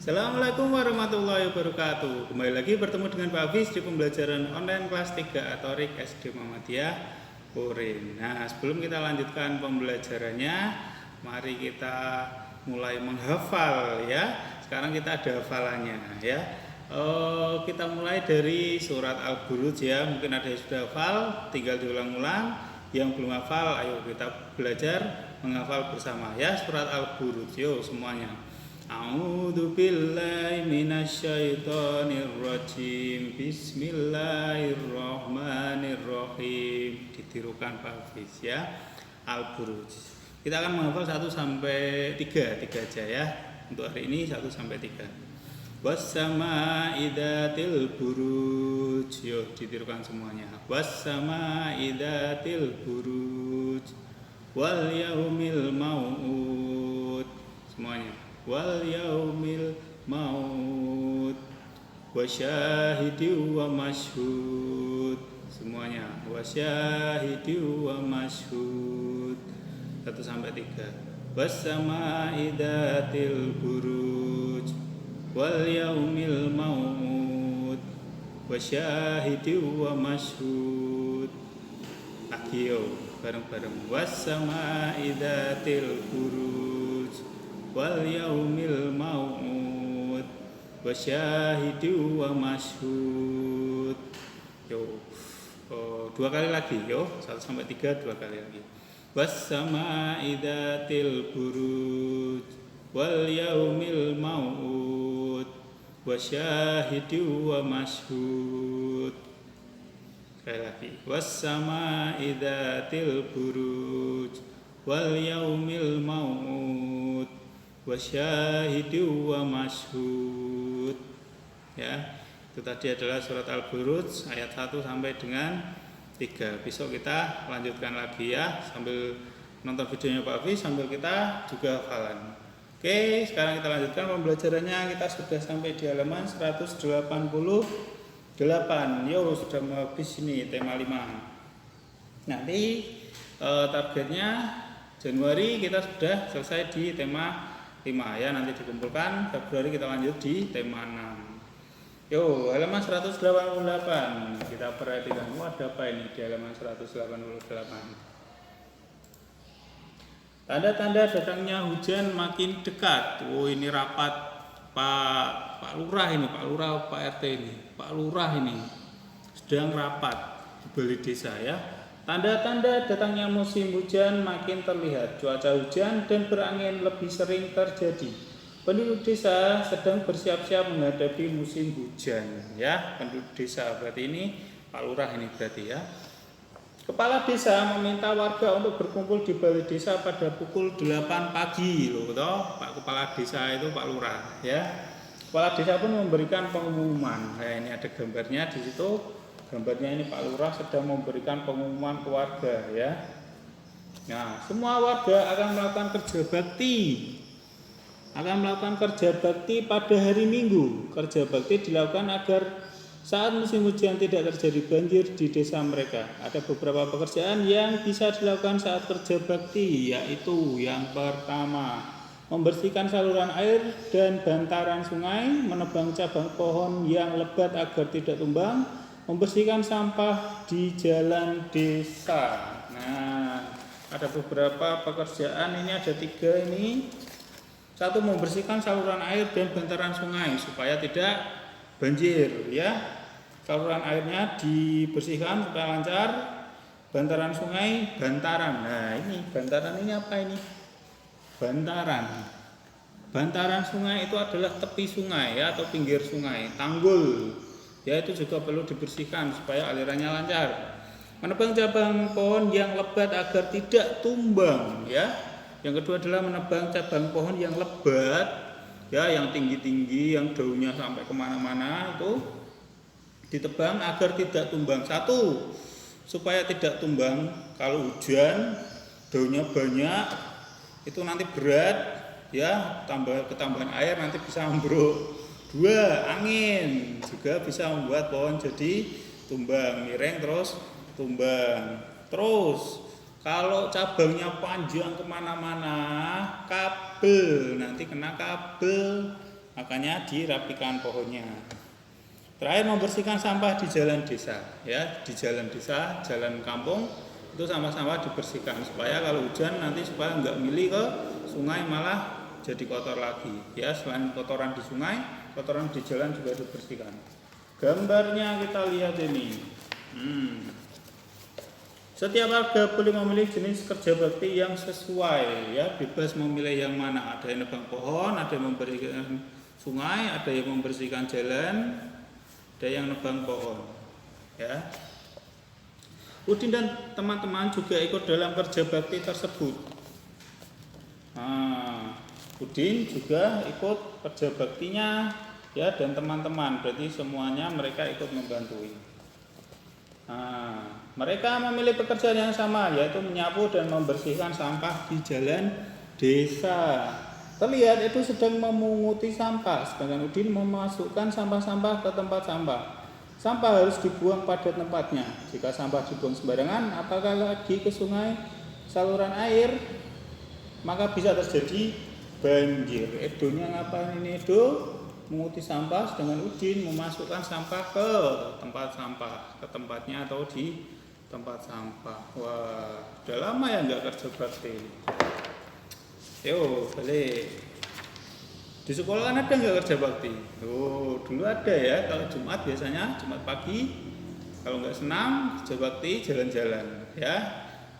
Assalamualaikum warahmatullahi wabarakatuh. Kembali lagi bertemu dengan Pak Hafiz di pembelajaran online kelas 3 Atorik SD Muhammadiyah Urin. Nah, sebelum kita lanjutkan pembelajarannya, mari kita mulai menghafal ya. Sekarang kita ada hafalannya ya. Kita mulai dari surat Al-Buruj ya. Mungkin ada yang sudah hafal, tinggal diulang-ulang. Yang belum hafal, ayo kita belajar menghafal bersama ya. Surat Al-Buruj, yuk semuanya. A'udzu billahi minasyaitonir rajim. Bismillahirrahmanirrahim. Ditirukan Pak Hafiz ya. Al-Buruj. Kita akan menghafal 1 sampai 3 aja ya. Untuk hari ini 1 sampai 3. Was-sama'i dzatil buruj. Yuk ditirukan semuanya. Was-sama'i dzatil buruj. Wal yaumil mau'ud. Semuanya. Wal yaumil maut wa syahidin wa masyhud. Semuanya. Wa syahidin wa masyhud. 1 sampai 3. Was-sama'i dzatil buruj wal yaumil maut wa syahidin wa masyhud. Lagi yo bareng-bareng. Was-sama'i dzatil buruj wal yaumil mau'ud wa syahidin wa masyhud. Yo. 2 kali lagi yo. 1 sampai 3 2 kali lagi. Was-sama'i dzatil buruj wal yaumil mau'ud wa syahidin wa masyhud. Sekali lagi. Was-sama'i dzatil buruj wal yaumil mau'ud wa syahidin wa masyhud. Ya, itu tadi adalah surat Al-Buruj ayat 1 sampai dengan 3. Besok kita lanjutkan lagi ya, sambil nonton videonya Pak Hafiz, sambil kita juga hafalan. Oke, sekarang kita lanjutkan pembelajarannya. Kita sudah sampai di halaman 188. Yo, sudah mau habis ini tema 5. Nanti targetnya Januari kita sudah selesai di tema 5 ya, nanti dikumpulkan Februari kita lanjut di tema 6. Yo, halaman 188 kita perhatikan. Ada apa ini di halaman 188? Tanda-tanda datangnya hujan makin dekat. Oh, ini rapat Pak Lurah ini, Pak Lurah, Pak RT ini, Pak Lurah ini sedang rapat di balai desa ya. Tanda-tanda datangnya musim hujan makin terlihat. Cuaca hujan dan berangin lebih sering terjadi. Penduduk desa sedang bersiap-siap menghadapi musim hujan. Ya, penduduk desa berarti ini Pak Lurah ini berarti ya. Kepala desa meminta warga untuk berkumpul di balai desa pada pukul 8 pagi loh, toh. Pak Kepala Desa itu Pak Lurah ya. Kepala desa pun memberikan pengumuman. Nah, ini ada gambarnya di situ. Gambarnya ini Pak Lurah sedang memberikan pengumuman ke warga ya. Nah, semua warga akan melakukan kerja bakti. Pada hari Minggu. Kerja bakti dilakukan agar saat musim hujan tidak terjadi banjir di desa mereka. Ada beberapa pekerjaan yang bisa dilakukan saat kerja bakti, yaitu yang pertama, membersihkan saluran air dan bantaran sungai, menebang cabang pohon yang lebat agar tidak tumbang, membersihkan sampah di jalan desa. Nah, ada beberapa pekerjaan, ini ada 3 ini. 1, membersihkan saluran air dan bantaran sungai supaya tidak banjir ya. Saluran airnya dibersihkan supaya lancar. Bantaran sungai, bantaran. Nah, ini bantaran ini apa ini? Bantaran sungai itu adalah tepi sungai ya, atau pinggir sungai, tanggul. Ya, itu juga perlu dibersihkan supaya alirannya lancar. Menebang cabang pohon yang lebat agar tidak tumbang ya. Yang kedua adalah menebang cabang pohon yang lebat ya, yang tinggi-tinggi, yang daunnya sampai kemana-mana, itu ditebang agar tidak tumbang. 1, supaya tidak tumbang. Kalau hujan daunnya banyak, itu nanti berat ya, ketambahan air nanti bisa ambruk. 2, angin juga bisa membuat pohon jadi tumbang, miring terus tumbang. Terus kalau cabangnya panjang kemana-mana, kabel nanti kena kabel makanya dirapikan pohonnya. Terakhir, membersihkan sampah di jalan desa, ya, di jalan desa, jalan kampung itu sampah-sampah dibersihkan supaya kalau hujan nanti supaya nggak milih ke sungai malah jadi kotor lagi, ya. Selain kotoran di sungai, kotoran di jalan juga dibersihkan. Gambarnya kita lihat ini. Setiap warga boleh memilih jenis kerja bakti yang sesuai, ya, bebas memilih yang mana. Ada yang nebang pohon, ada yang membersihkan sungai, ada yang membersihkan jalan, ada yang nebang pohon, ya. Udin dan teman-teman juga ikut dalam kerja bakti tersebut. Udin juga ikut kerja baktinya, ya, dan teman-teman, berarti semuanya mereka ikut membantui. Mereka memilih pekerjaan yang sama, yaitu menyapu dan membersihkan sampah di jalan desa. Terlihat itu sedang memunguti sampah, sedangkan Udin memasukkan sampah-sampah ke tempat sampah. Sampah harus dibuang pada tempatnya. Jika sampah dibuang sembarangan, apakah lagi ke sungai, saluran air, maka bisa terjadi banjir. Edonya ngapain ini, Edo? Menguti sampah, sedangkan Udin memasukkan sampah ke tempat sampah, ke tempatnya atau di tempat sampah. Wah, udah lama ya nggak kerja bakti. Yo, balik. Di sekolah kan ada nggak kerja bakti? Oh, dulu ada ya. Kalau Jumat biasanya Jumat pagi. Kalau nggak senang kerja bakti jalan-jalan, ya.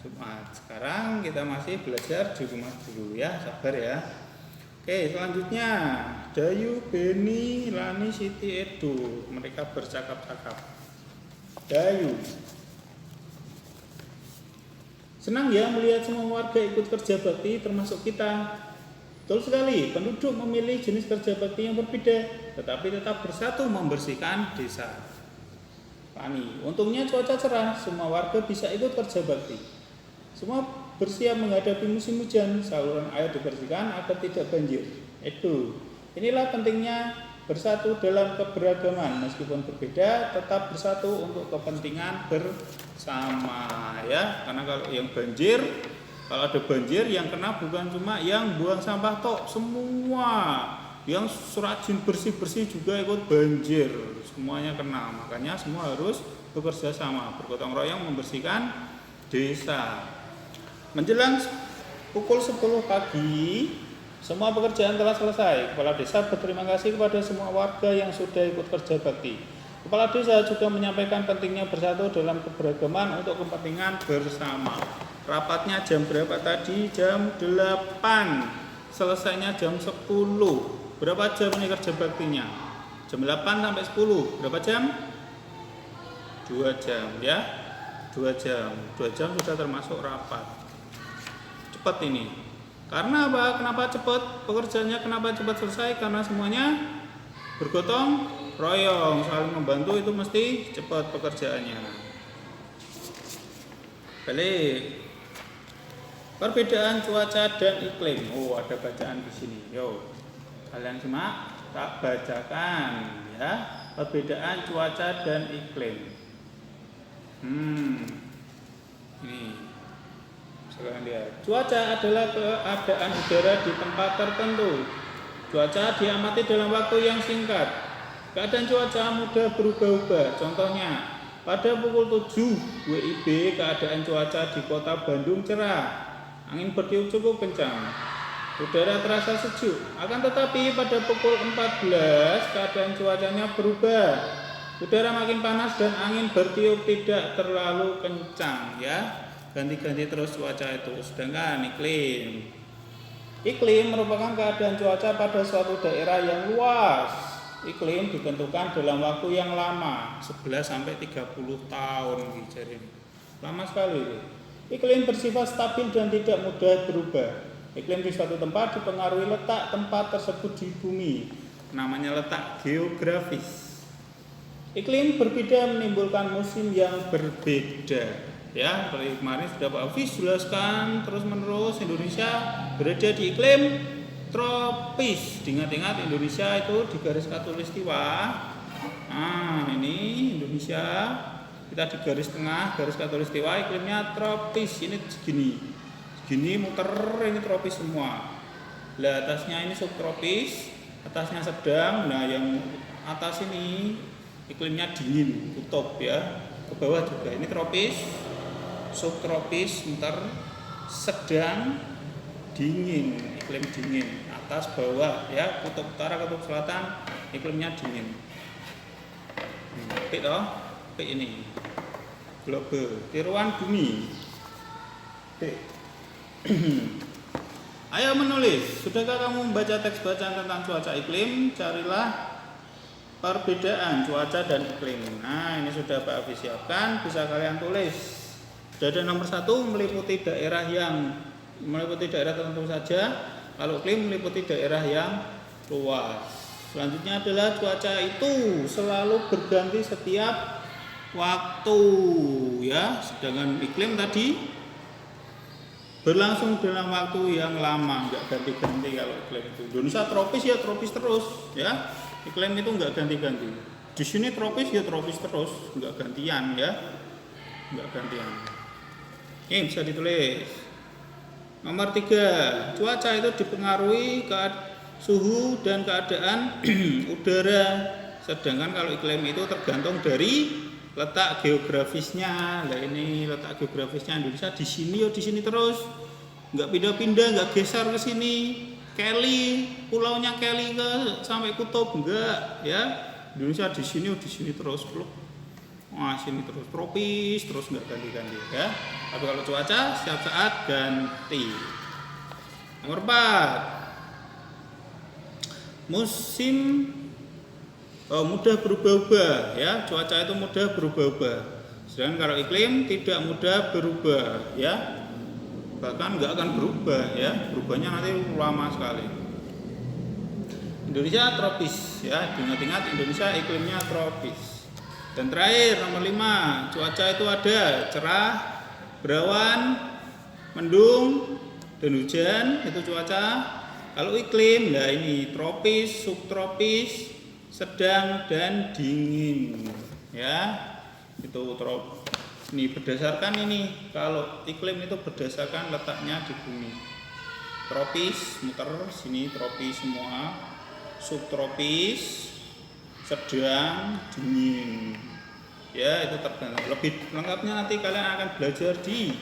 Jumat. Sekarang kita masih belajar di rumah dulu, ya. Sabar ya. Oke, selanjutnya Dayu, Beni, Lani, Siti, Edo. Mereka bercakap-cakap. Dayu. Senang ya melihat semua warga ikut kerja bakti termasuk kita. Betul sekali, penduduk memilih jenis kerja bakti yang berbeda, tetapi tetap bersatu membersihkan desa. Lani. Untungnya cuaca cerah, semua warga bisa ikut kerja bakti. Semua bersiap menghadapi musim hujan, saluran air dibersihkan agar tidak banjir. Edo. Inilah pentingnya bersatu dalam keberagaman, meskipun berbeda tetap bersatu untuk kepentingan bersama, ya. Karena kalau yang banjir, kalau ada banjir yang kena bukan cuma yang buang sampah tok, semua yang rajin bersih-bersih juga ikut banjir, semuanya kena. Makanya semua harus bekerja sama, bergotong royong membersihkan desa. Menjelang pukul 10 pagi, semua pekerjaan telah selesai. Kepala desa berterima kasih kepada semua warga yang sudah ikut kerja bakti. Kepala desa juga menyampaikan pentingnya bersatu dalam keberagaman untuk kepentingan bersama. Rapatnya jam berapa tadi? Jam 8. Selesainya jam 10. Berapa jam ini kerja baktinya? Jam 8 sampai 10. Berapa jam? 2 jam, ya. 2 jam. 2 jam sudah termasuk rapat. Cepat ini. Karena apa? Kenapa cepat? Pekerjaannya kenapa cepat selesai? Karena semuanya bergotong royong, saling membantu, itu mesti cepat pekerjaannya. Balik. Perbedaan cuaca dan iklim. Oh, ada bacaan di sini. Yo, kalian simak, tak bacakan, ya. Perbedaan cuaca dan iklim. Ini. Sekarang lihat. Cuaca adalah keadaan udara di tempat tertentu. Cuaca diamati dalam waktu yang singkat. Keadaan cuaca mudah berubah-ubah. Contohnya, pada pukul 7 WIB keadaan cuaca di kota Bandung cerah. Angin bertiup cukup kencang. Udara terasa sejuk. Akan tetapi pada pukul 14 keadaan cuacanya berubah. Udara makin panas dan angin bertiup tidak terlalu kencang, ya. Ganti-ganti terus cuaca itu. Sedangkan iklim merupakan keadaan cuaca pada suatu daerah yang luas. Iklim ditentukan dalam waktu yang lama, 11 sampai 30 tahun gitu. Lama sekali itu. Iklim bersifat stabil dan tidak mudah berubah. Iklim di suatu tempat dipengaruhi letak tempat tersebut di bumi. Namanya letak geografis. Iklim berbeda menimbulkan musim yang berbeda. Ya, seperti kemarin sudah Pak Hafiz jelaskan terus-menerus, Indonesia berada di iklim tropis. Diingat-ingat Indonesia itu di garis khatulistiwa. Nah, ini Indonesia kita di garis tengah, garis khatulistiwa, iklimnya tropis. Ini segini muter, ini tropis semua. Lah atasnya ini subtropis, atasnya sedang. Nah yang atas ini iklimnya dingin, kutub ya. Ke bawah juga ini tropis, subtropis, sedang, dingin, iklim dingin. Atas bawah ya, kutub utara, kutub selatan iklimnya dingin. P toh, P ini globe, tiruan bumi. P. Ayo menulis. Sudahkah kamu membaca teks bacaan tentang cuaca iklim? Carilah perbedaan cuaca dan iklim. Nah, ini sudah Pak Afi siapkan, bisa kalian tulis. Sudah ada nomor 1, meliputi daerah tertentu saja. Kalau iklim meliputi daerah yang luas. Selanjutnya adalah cuaca itu selalu berganti setiap waktu ya. Sedangkan iklim tadi berlangsung dalam waktu yang lama, nggak ganti-ganti. Kalau iklim itu Indonesia tropis ya tropis terus ya. Iklim itu nggak ganti-ganti. Di sini tropis ya tropis terus, nggak gantian ya, nggak gantian. Ini bisa ditulis. Nomor 3, cuaca itu dipengaruhi suhu dan keadaan udara. Sedangkan kalau iklim itu tergantung dari letak geografisnya. Nah ini letak geografisnya Indonesia di sini terus, nggak pindah-pindah, nggak geser ke sini. Kelly, pulaunya Kelly ke sampai kutub enggak ya. Indonesia di sini terus, wah sini terus tropis terus, nggak ganti-ganti ya. Tapi kalau cuaca setiap saat ganti. Nomor 4, musim mudah berubah-ubah ya. Cuaca itu mudah berubah-ubah. Sedangkan kalau iklim tidak mudah berubah ya. Bahkan nggak akan berubah ya, berubahnya nanti lama sekali. Indonesia tropis ya, ingat-ingat Indonesia iklimnya tropis. Dan terakhir nomor 5, cuaca itu ada cerah, berawan, mendung, dan hujan, itu cuaca. Kalau iklim, nah ini tropis, subtropis, sedang, dan dingin ya. Itu tropis. Ini berdasarkan ini, kalau iklim itu berdasarkan letaknya di bumi. Tropis, muter sini tropis semua, subtropis, sedang, dingin. Ya itu tergantung. Lebih lengkapnya nanti kalian akan belajar di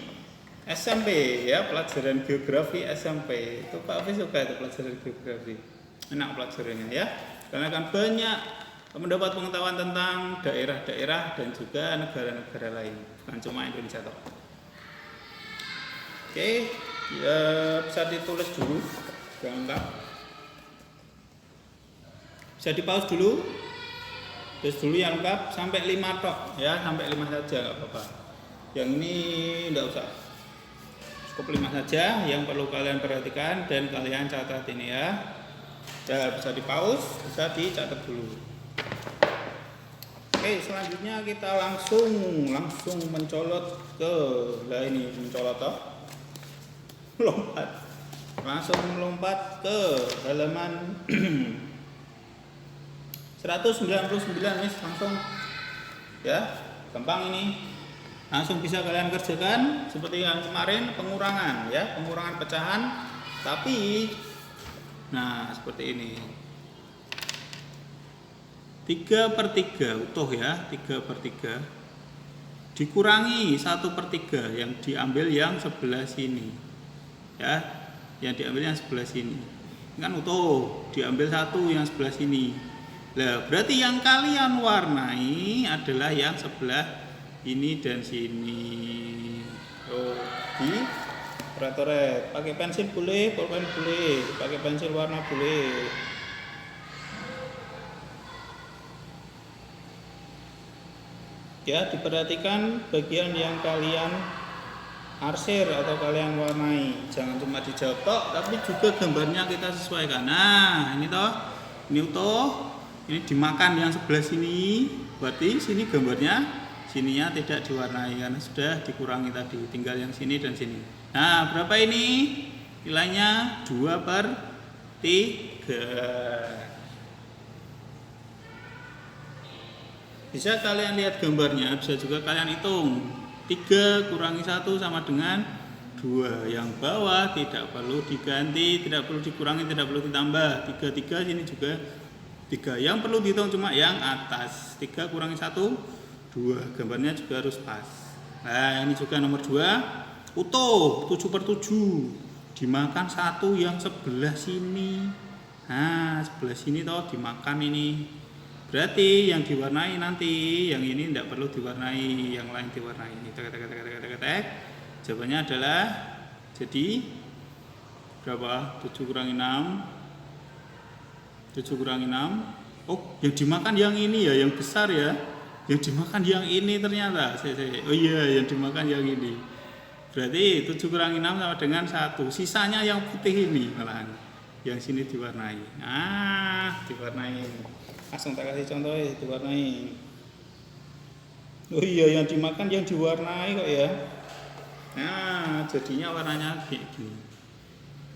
SMP ya, pelajaran geografi SMP. Itu Pak Hafiz suka itu pelajaran geografi. Enak pelajarannya ya. Kalian akan banyak mendapat pengetahuan tentang daerah-daerah dan juga negara-negara lain, bukan cuma Indonesia toh. Oke, ya bisa ditulis dulu, jangan lengkap. Bisa di pause dulu, terus dulu yang lengkap sampai 5 tok ya, sampai 5 saja nggak apa-apa. Yang ini enggak usah, cukup 5 saja yang perlu kalian perhatikan dan kalian catat ini ya. Ya bisa di pause, bisa dicatat dulu. Oke, selanjutnya kita langsung mencolot ke, lah ini mencolot toh, langsung melompat ke halaman 199 nih, langsung ya, gampang ini, langsung bisa kalian kerjakan seperti yang kemarin, pengurangan ya, pengurangan pecahan, tapi nah seperti ini. 3/3 utuh ya, 3/3 dikurangi 1/3 yang diambil yang sebelah sini ya, yang diambil yang sebelah sini kan utuh, diambil 1 yang sebelah sini. Nah berarti yang kalian warnai adalah yang sebelah ini dan sini. Oh, di coret, pakai pensil boleh, pulpen boleh, pakai pensil warna boleh. Ya, diperhatikan bagian yang kalian arsir atau kalian warnai. Jangan cuma dijawab tok, tapi juga gambarnya kita sesuaikan. Nah, ini toh, ini utuh, ini dimakan yang sebelah sini. Berarti sini gambarnya, sininya tidak diwarnai karena sudah dikurangi tadi. Tinggal yang sini dan sini. Nah, berapa ini? Nilainya 2/3. Bisa kalian lihat gambarnya, bisa juga kalian hitung. 3 kurangi 1 sama dengan 2. Yang bawah tidak perlu diganti, tidak perlu dikurangi, tidak perlu ditambah. 3 sini juga 3. Yang perlu dihitung cuma yang atas. 3 kurangi 1 2. Gambarnya juga harus pas. Nah ini juga nomor 2 utuh 7/7 dimakan 1 yang sebelah sini. Nah sebelah sini toh dimakan ini. Berarti yang diwarnai nanti, yang ini tidak perlu diwarnai, yang lain diwarnai. Tek. Jawabannya adalah jadi berapa? 7 kurangi 6. 7 kurangi 6. Oh, yang dimakan yang ini ya, yang besar ya. Yang dimakan yang ini ternyata. Oh iya, yang dimakan yang ini. Berarti 7 kurangi 6 sama dengan 1. Sisanya yang putih ini malahan. Yang sini diwarnai. Diwarnai. Langsung tak kasih contoh ya, diwarnai. Oh iya, yang dimakan yang diwarnai kok ya. Nah, jadinya warnanya kayak gini.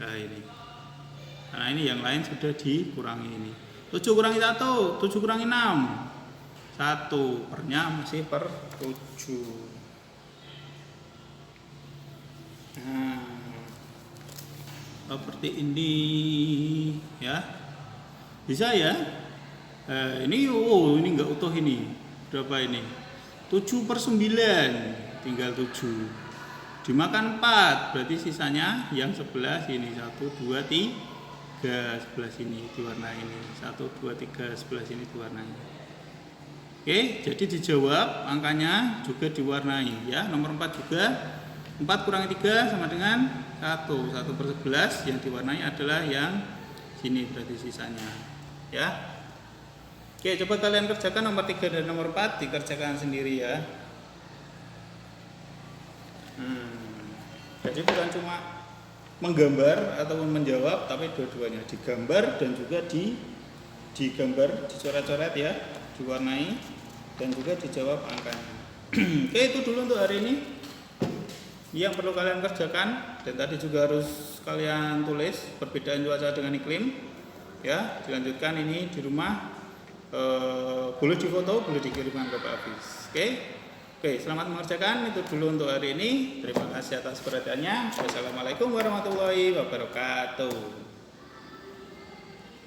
Nah ini. Nah ini yang lain sudah dikurangi ini. 7 kurangi 1, 7 kurangi 6. 1 pernya masih per 7. Nah, seperti ini ya. Bisa ya? Ini enggak utuh ini. Berapa ini? 7/9, tinggal 7. Dimakan 4, berarti sisanya yang sebelah sini 1 2 3 sebelah sini diwarnai ini. 1 2 3 sebelah sini diwarnai. Oke, jadi dijawab angkanya juga diwarnai ya. Nomor 4 juga 4 kurangi 3 sama dengan 1. 1/11 yang diwarnai adalah yang sini berarti sisanya ya. Oke, coba kalian kerjakan nomor 3 dan nomor 4, dikerjakan sendiri ya. Jadi bukan cuma menggambar ataupun menjawab, tapi dua-duanya digambar dan juga digambar, dicoret-coret ya, diwarnai dan juga dijawab angkanya. Oke, itu dulu untuk hari ini yang perlu kalian kerjakan, dan tadi juga harus kalian tulis perbedaan cuaca dengan iklim ya. Dilanjutkan ini di rumah. Boleh difoto, boleh dikirimkan ke Pak Hafiz. Oke, selamat mengerjakan. Itu dulu untuk hari ini. Terima kasih atas perhatiannya. Wassalamualaikum warahmatullahi wabarakatuh.